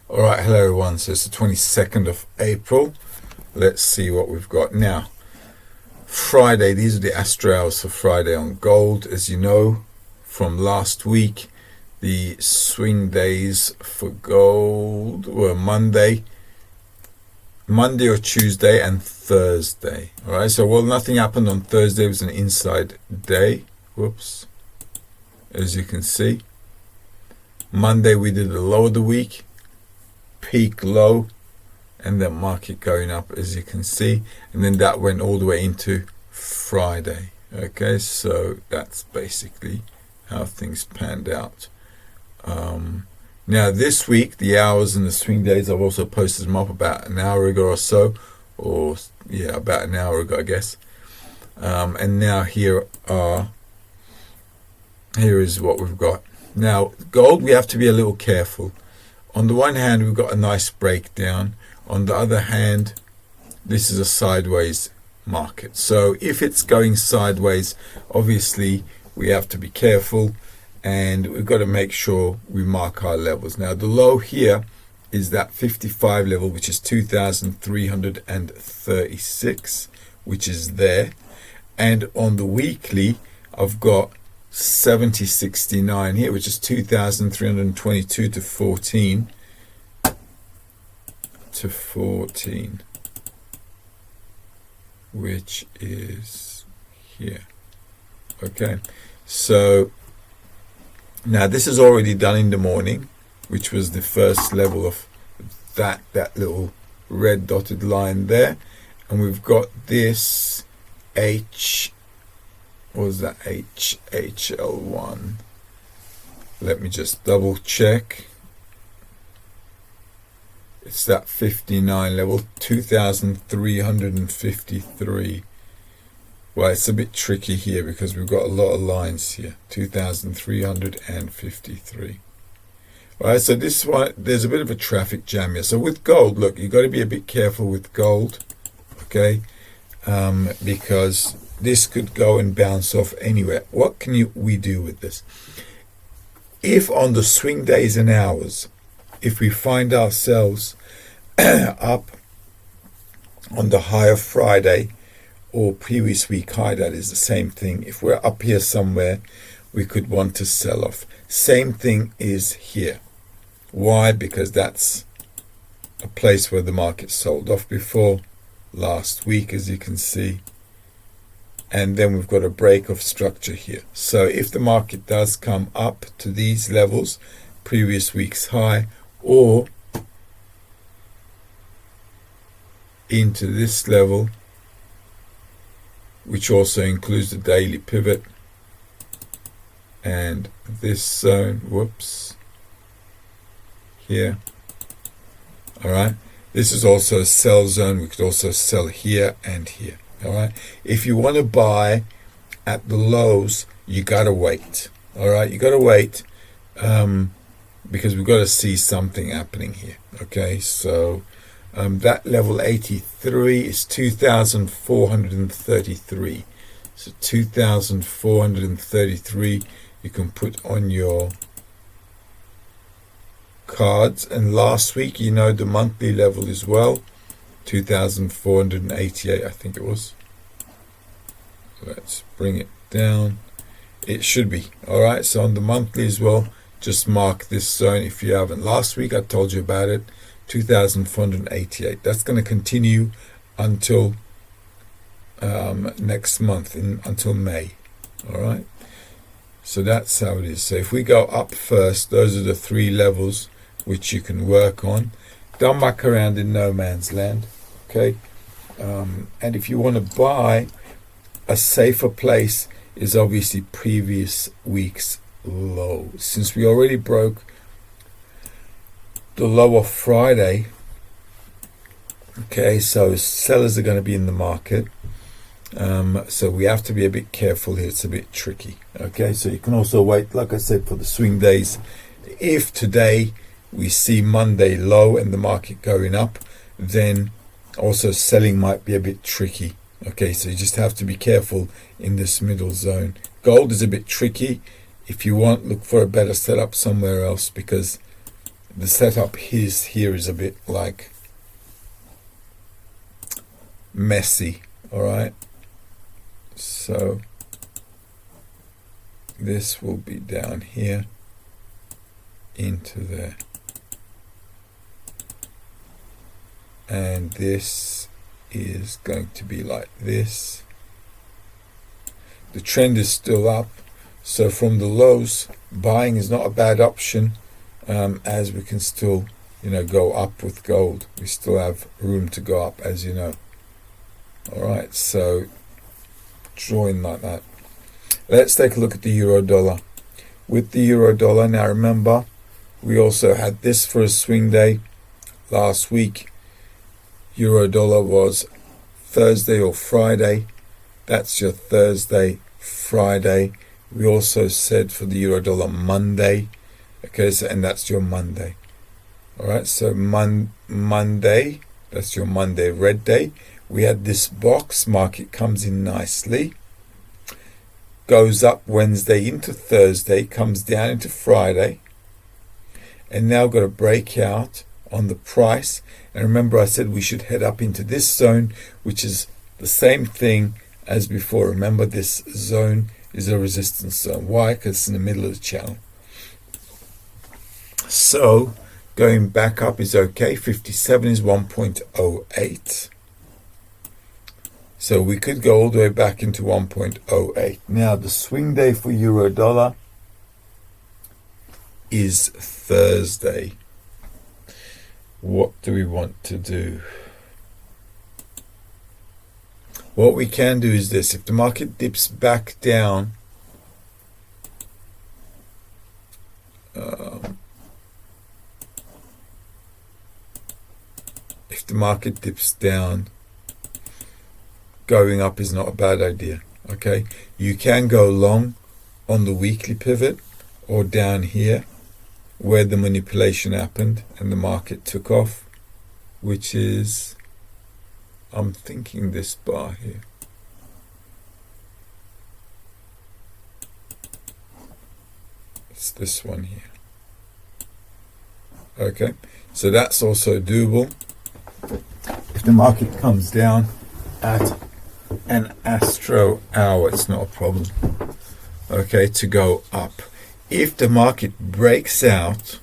All right, hello everyone. So it's the 22nd of April. Let's see what we've got now. Friday, these are the astro hours for Friday on gold. As you know from last week, the swing days for gold were Monday or Tuesday and Thursday. All right, so nothing happened on Thursday. It was an inside day. Whoops. As you can see, Monday we did the low of the week, peak low, and then market going up, as you can see, and then that went all the way into Friday. Okay, so that's basically how things panned out. Now this week, the hours and the swing days, I've also posted them up about an hour ago or so, or yeah, about an hour ago, I guess. And now here is what we've got. Now gold, we have to be a little careful. On the one hand, we've got a nice breakdown. On the other hand, this is a sideways market. So if it's going sideways, obviously we have to be careful, and we've got to make sure we mark our levels. Now the low here is that 55 level, which is 2,336, which is there. And on the weekly, I've got 7069 here, which is 2,322 to 14, which is here. Okay, so now this is already done in the morning, which was the first level of that little red dotted line there, and we've got this HL1. Let me just double check. It's that 59 level, 2,353. Well, it's a bit tricky here because we've got a lot of lines here. 2,353. Right, so this one, there's a bit of a traffic jam here. So with gold, look, you've got to be a bit careful with gold, okay? Because this could go and bounce off anywhere. What can we do with this? If on the swing days and hours, if we find ourselves up on the high of Friday or previous week high, that is the same thing. If we're up here somewhere, we could want to sell off. Same thing is here. Why? Because that's a place where the market sold off before last week, as you can see. And then we've got a break of structure here. So if the market does come up to these levels, previous week's high, or into this level, which also includes the daily pivot, and this zone, whoops, here. All right, this is also a sell zone. We could also sell here and here. All right, if you want to buy at the lows, you gotta wait. All right, you gotta wait, because we've got to see something happening here. Okay, so that level 83 is 2,433. So 2,433 you can put on your cards. And last week, you know, the monthly level as well, 2,488, I think it was. Let's bring it down. It should be. All right, so on the monthly as well, just mark this zone if you haven't. Last week I told you about it, 2,488. That's going to continue until next month, until May. All right, so that's how it is. So if we go up first, those are the three levels which you can work on. Don't muck around in no man's land. Okay, and if you want to buy, a safer place is obviously previous week's low. Since we already broke the low of Friday, okay, so sellers are going to be in the market, so we have to be a bit careful here. It's a bit tricky. Okay, so you can also wait, like I said, for the swing days. If today we see Monday low and the market going up, then also selling might be a bit tricky. Okay, so you just have to be careful in this middle zone. Gold is a bit tricky. If you want, look for a better setup somewhere else, because the setup here is a bit like messy. All right, so this will be down here into there, and this is going to be like this. The trend is still up, so from the lows, buying is not a bad option, as we can still, go up with gold. We still have room to go up, as you know. All right, so drawing like that. Let's take a look at the euro dollar. With the euro dollar, now remember, we also had this for a swing day last week. Euro dollar was Thursday or Friday. That's your Thursday, Friday. We also said for the euro dollar Monday. Okay, so and that's your Monday. All right, so Monday, that's your Monday red day. We had this box, market comes in nicely, goes up Wednesday into Thursday, comes down into Friday, and now got a breakout on the price. And remember, I said we should head up into this zone, which is the same thing as before. Remember, this zone is a resistance zone. Why? Because it's in the middle of the channel. So going back up is okay. 57 is 1.08. So we could go all the way back into 1.08. Now the swing day for euro dollar is Thursday. What do we want to do? What we can do is this. If the market dips back down, if the market dips down, going up is not a bad idea. Okay, you can go long on the weekly pivot or down here where the manipulation happened and the market took off, which is, I'm thinking, this bar here. It's this one here. Okay, so that's also doable. If the market comes down at an astro hour, it's not a problem, okay, to go up. If the market breaks out,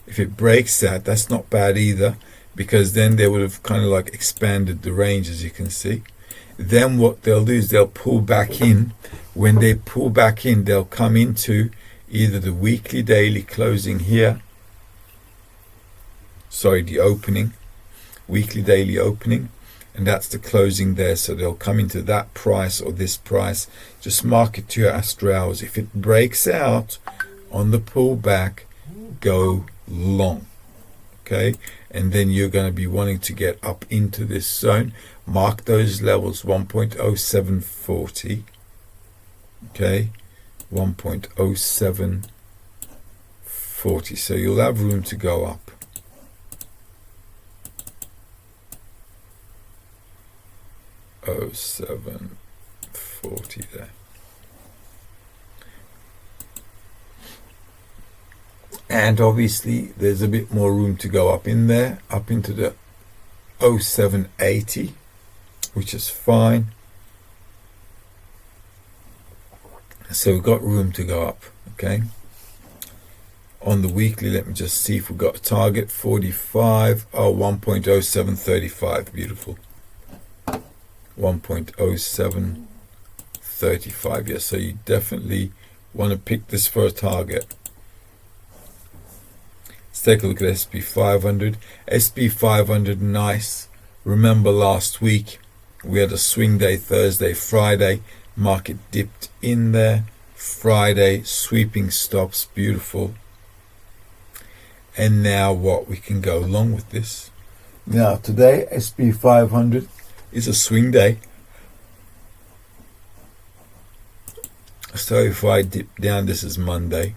if it breaks out, that's not bad either, because then they would have kind of like expanded the range, as you can see. Then what they'll do is they'll pull back in. When they pull back in, they'll come into either the weekly, daily closing here, sorry, the opening, weekly, daily opening, and that's the closing there. So they'll come into that price or this price. Just mark it to your astro hours. If it breaks out on the pullback, go long. Okay, and then you're going to be wanting to get up into this zone. Mark those levels, 1.0740. Okay, 1.0740. So you'll have room to go up. 0740 there. And obviously there's a bit more room to go up in there, up into the 0780, which is fine. So we've got room to go up. Okay, on the weekly, let me just see if we've got a target. 45, 1.0735, beautiful. 1.0735. Yes, so you definitely want to pick this for a target. Let's take a look at SP500. SP500, nice. Remember last week we had a swing day, Thursday, Friday. Market dipped in there. Friday, sweeping stops, beautiful. And now what? We can go along with this. Now today, SP500 is a swing day. So if I dip down, this is Monday.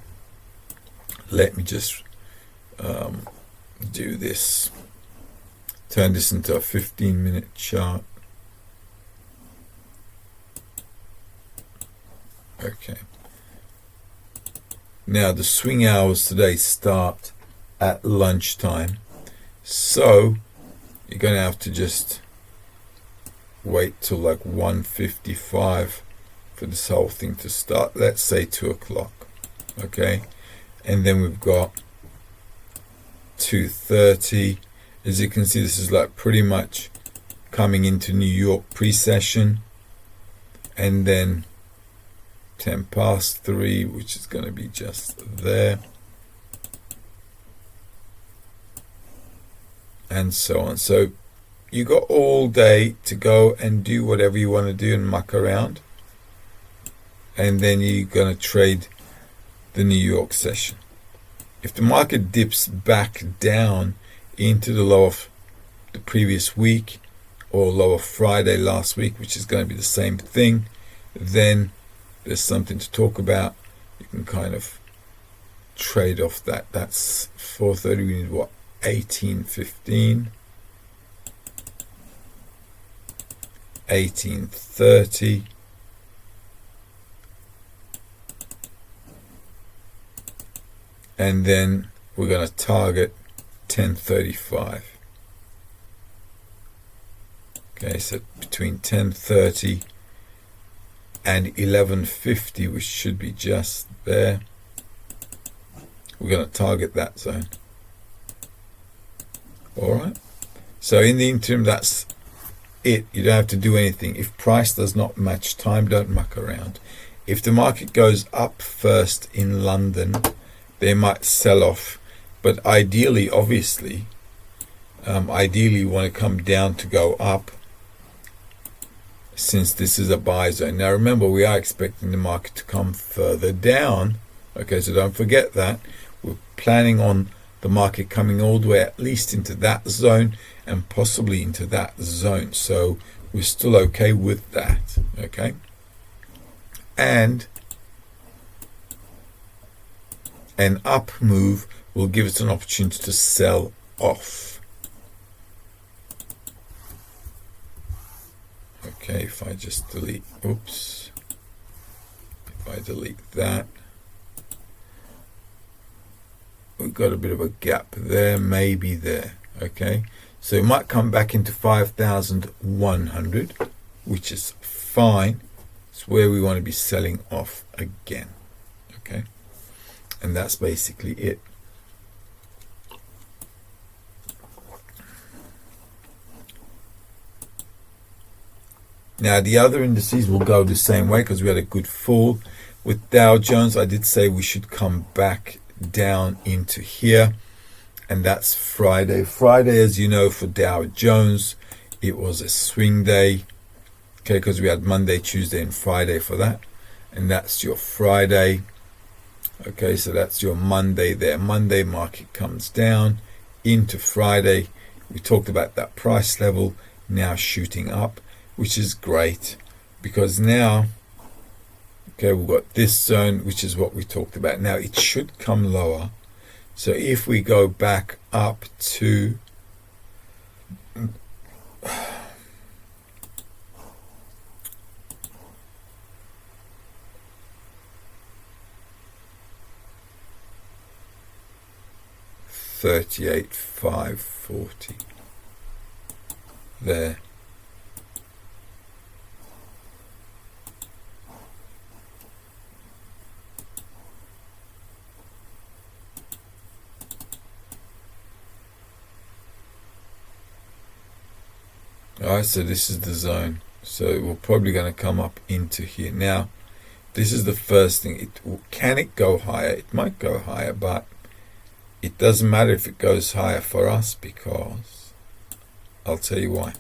Let me just do this. Turn this into a 15-minute chart. Okay. Now the swing hours today start at lunchtime. So you're going to have to just wait till like 1:55 for this whole thing to start. Let's say 2 o'clock. Okay. And then we've got 2:30. As you can see, this is like pretty much coming into New York pre-session. And then 3:10, which is going to be just there. And so on. So you got all day to go and do whatever you want to do and muck around. And then you're going to trade the New York session. If the market dips back down into the low of the previous week or low of Friday last week, which is going to be the same thing, then there's something to talk about. You can kind of trade off that. That's 4:30. We need what? 18:15. 18:30. And then we're going to target 10:35. Okay, so between 10:30 and 11:50, which should be just there, we're going to target that zone. All right. So in the interim, that's it. You don't have to do anything. If price does not match time, don't muck around. If the market goes up first in London, they might sell off, but ideally, obviously, you want to come down to go up, since this is a buy zone. Now remember, we are expecting the market to come further down. Okay, so don't forget that. We're planning on the market coming all the way at least into that zone and possibly into that zone. So we're still okay with that. Okay, and an up move will give us an opportunity to sell off. Okay, if I just delete, if I delete that, we've got a bit of a gap there, maybe there. Okay, so it might come back into 5,100, which is fine. It's where we want to be selling off again. Okay, and that's basically it. Now the other indices will go the same way because we had a good fall. With Dow Jones, I did say we should come back down into here, and that's Friday. Friday, as you know, for Dow Jones, it was a swing day. Okay, because we had Monday, Tuesday, and Friday for that, and that's your Friday. Okay, so that's your Monday there. Monday market comes down into Friday. We talked about that price level now shooting up, which is great because now, okay, we've got this zone, which is what we talked about. Now it should come lower. So if we go back up to $38,540 there. Alright, so this is the zone. So we're probably going to come up into here. Now, this is the first thing. Can it go higher? It might go higher, but it doesn't matter if it goes higher for us because I'll tell you why.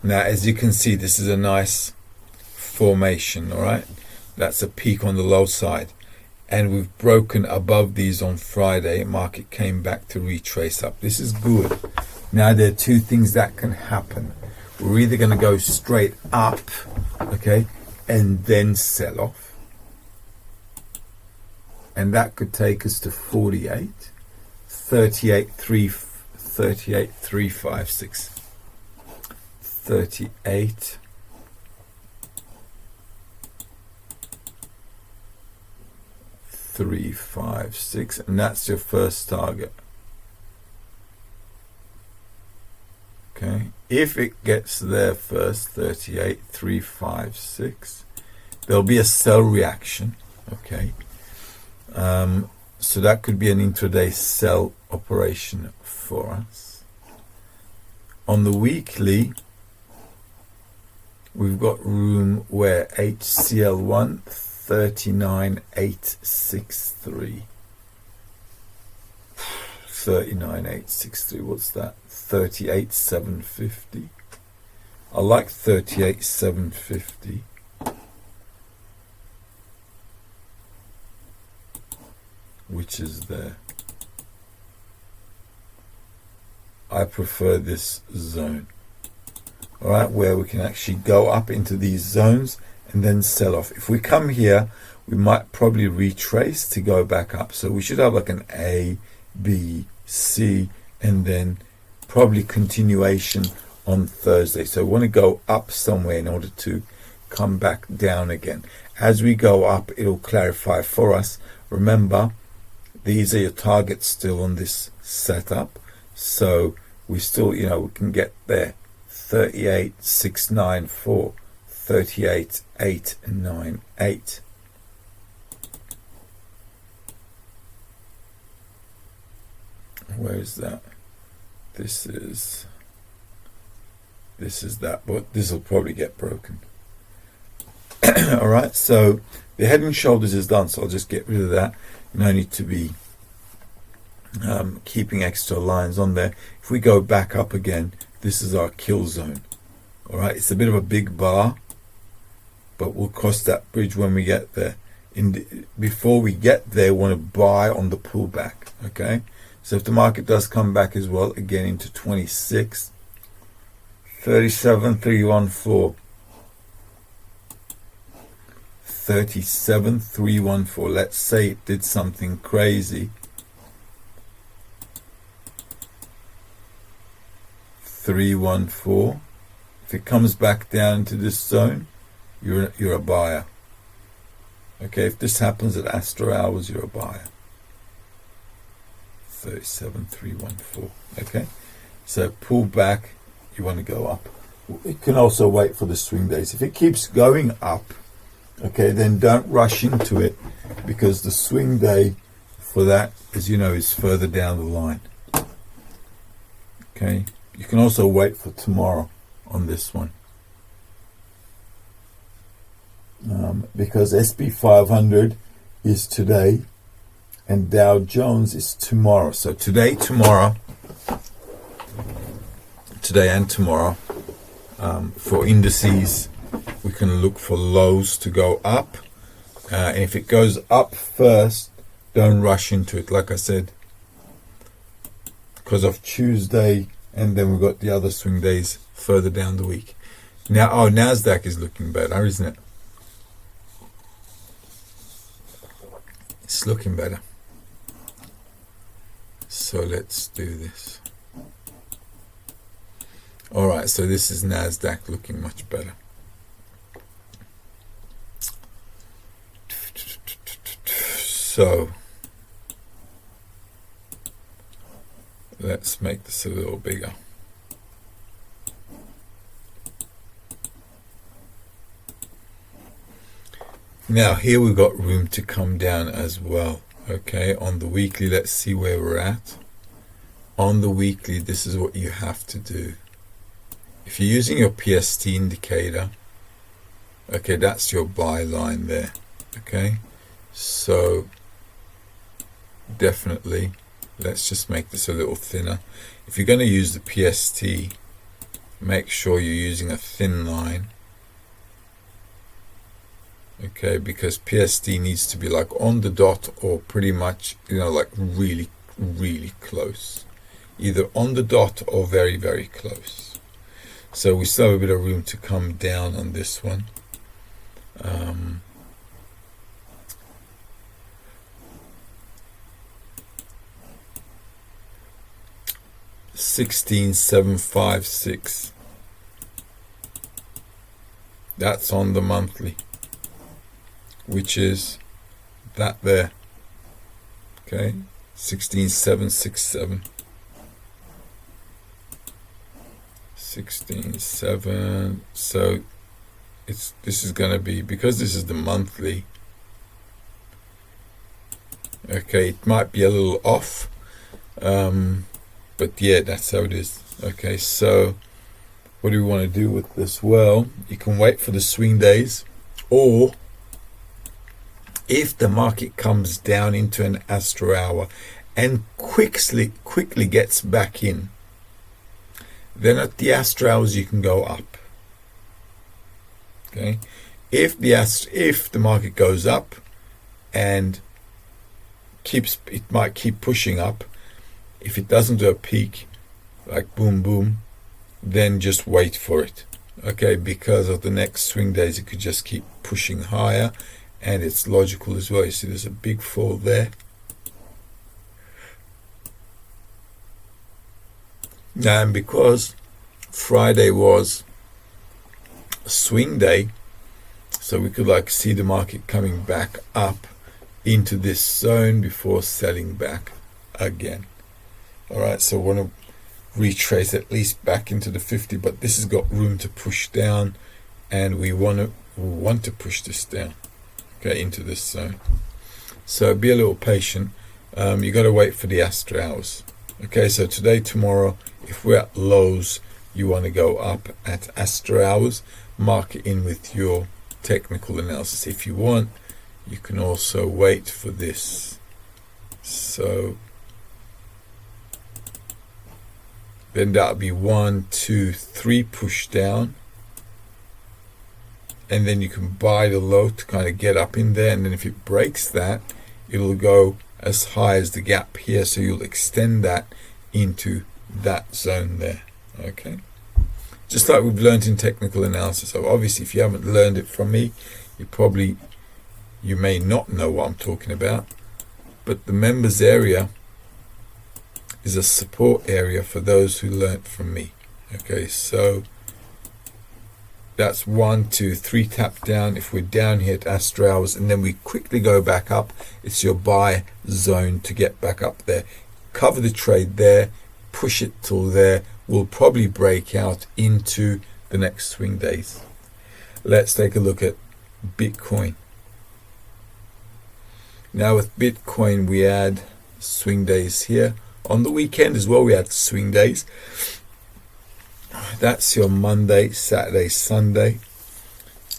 Now, as you can see, this is a nice formation, alright? That's a peak on the low side. And we've broken above these on Friday. Market came back to retrace up. This is good. Now, there are two things that can happen. We're either going to go straight up, okay, and then sell off. And that could take us to 48, 38,356, 38, 356, and that's your first target. Okay, if it gets there first, 38,356, there'll be a sell reaction. Okay, so that could be an intraday sell operation for us. On the weekly, we've got room where HCL1 39,863. 39,863, what's that? 38,750. I like 38,750. Which is there. I prefer this zone. Alright, where we can actually go up into these zones and then sell off. If we come here, we might probably retrace to go back up. So we should have like an A, B, C, and then probably continuation on Thursday. So we want to go up somewhere in order to come back down again. As we go up, it'll clarify for us. Remember, these are your targets still on this setup. So we still, we can get there. 38,694, 38,898. Where is that? This is that, but this will probably get broken. All right, so the head and shoulders is done, so I'll just get rid of that. No need to be keeping extra lines on there. If we go back up again, this is our kill zone. All right, it's a bit of a big bar, but we'll cross that bridge when we get there. Before we get there, we want to buy on the pullback. Okay, so if the market does come back as well, again into 26, 37,314, 37,314. Let's say it did something crazy. 314. If it comes back down to this zone, you're a buyer. Okay, if this happens at Astro hours, you're a buyer. 37,314. Okay, so pull back, you want to go up. It can also wait for the swing days. If it keeps going up, okay, then don't rush into it, because the swing day for that, as you know, is further down the line. Okay, you can also wait for tomorrow on this one, because SP 500 is today and Dow Jones is tomorrow. So today and tomorrow, for indices, we can look for lows to go up, and if it goes up first, don't rush into it, like I said, because of Tuesday, and then we've got the other swing days further down the week. Now, NASDAQ is looking better, isn't it? It's looking better. So let's do this. All right, so this is NASDAQ looking much better. So let's make this a little bigger. Now here we've got room to come down as well. Okay, on the weekly, let's see where we're at. On the weekly, this is what you have to do. If you're using your PST indicator, okay, that's your buy line there. Okay, so definitely, let's just make this a little thinner. If you're going to use the PST, make sure you're using a thin line. Okay, because PST needs to be like on the dot, or pretty much, like really, really close. Either on the dot or very, very close. So we still have a bit of room to come down on this one. 16,756. That's on the monthly, which is that there. Okay, 16,767. 16,7. So this is going to be, because this is the monthly. Okay, it might be a little off, but yeah, that's how it is. Okay, so what do we want to do with this? Well, you can wait for the swing days, or if the market comes down into an Astro hour and quickly gets back in, then at the Astro hours you can go up. Okay, if the market goes up and it might keep pushing up. If it doesn't do a peak, like boom boom, then just wait for it. Okay, because of the next swing days, it could just keep pushing higher, and it's logical as well. You see, there's a big fall there. And because Friday was a swing day, so we could like see the market coming back up into this zone before selling back again. All right, so I want to retrace at least back into the 50, but this has got room to push down, and we want to push this down, okay, into this zone. So be a little patient. You got to wait for the Astro hours. Okay, so today, tomorrow, if we're at lows, you want to go up at Astro hours. Mark it in with your technical analysis. If you want, you can also wait for this. So then that'll be 1, 2, 3 push down, and then you can buy the low to kind of get up in there, and then if it breaks that, it'll go as high as the gap here, so you'll extend that into that zone there. Okay, just like we've learned in technical analysis. So obviously if you haven't learned it from me, you may not know what I'm talking about, but the members area is a support area for those who learnt from me. Okay, so that's 1, 2, 3 tap down. If we're down here at Astro hours and then we quickly go back up, it's your buy zone to get back up there. Cover the trade there, push it till there. We'll probably break out into the next swing days. Let's take a look at Bitcoin. Now with Bitcoin, we had swing days here. On the weekend as well, we had swing days. That's your Monday, Saturday, Sunday.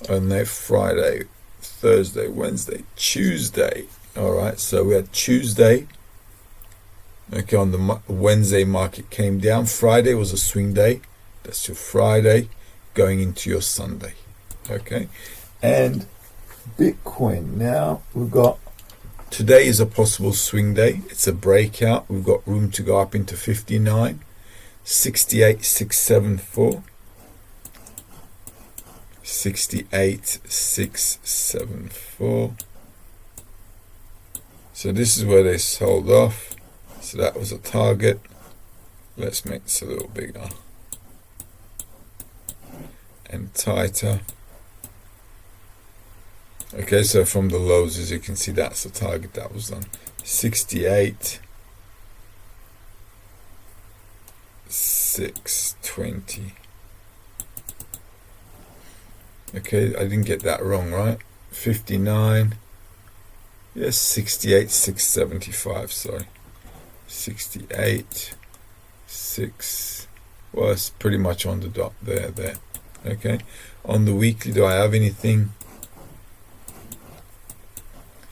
And then Friday, Thursday, Wednesday, Tuesday. All right, so we had Tuesday. Okay, on the Wednesday, market came down. Friday was a swing day. That's your Friday going into your Sunday. Okay, and Bitcoin. Now we've got, today is a possible swing day. It's a breakout. We've got room to go up into 59, 68,674, 68,674. So this is where they sold off. So that was a target. Let's make this a little bigger and tighter. Okay, so from the lows, as you can see, that's the target that was done. 68, 620. Okay, I didn't get that wrong, right? 59. Yes, 68, 675. Sorry, 68, 6. Well, it's pretty much on the dot there. Okay, on the weekly, do I have anything?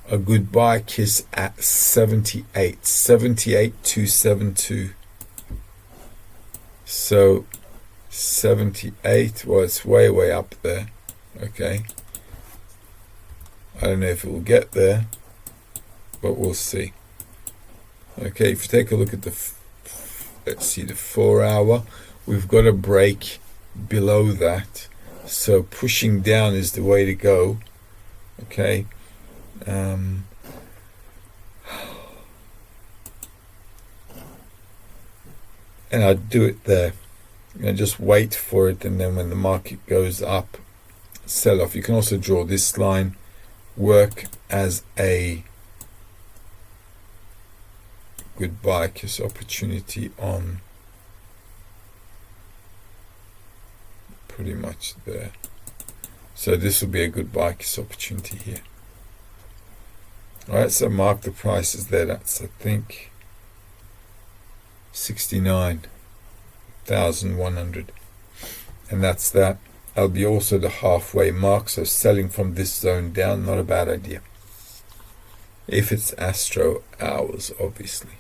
A good buy kiss at 78, 272. So 78, well, it's way up there. Okay, I don't know if it will get there, but we'll see. Okay, if you take a look at the let's see, the 4 hour, we've got a break below that, so pushing down is the way to go. Okay, and I'd do it there, just wait for it, and then when the market goes up, sell off. You can also draw this line, work as a good buy kiss opportunity on pretty much there. So this will be a good buy kiss opportunity here. Alright, so mark the prices there. That's, I think, 69,100. And that's that. That'll be also the halfway mark. So selling from this zone down, not a bad idea. If it's Astro hours, obviously.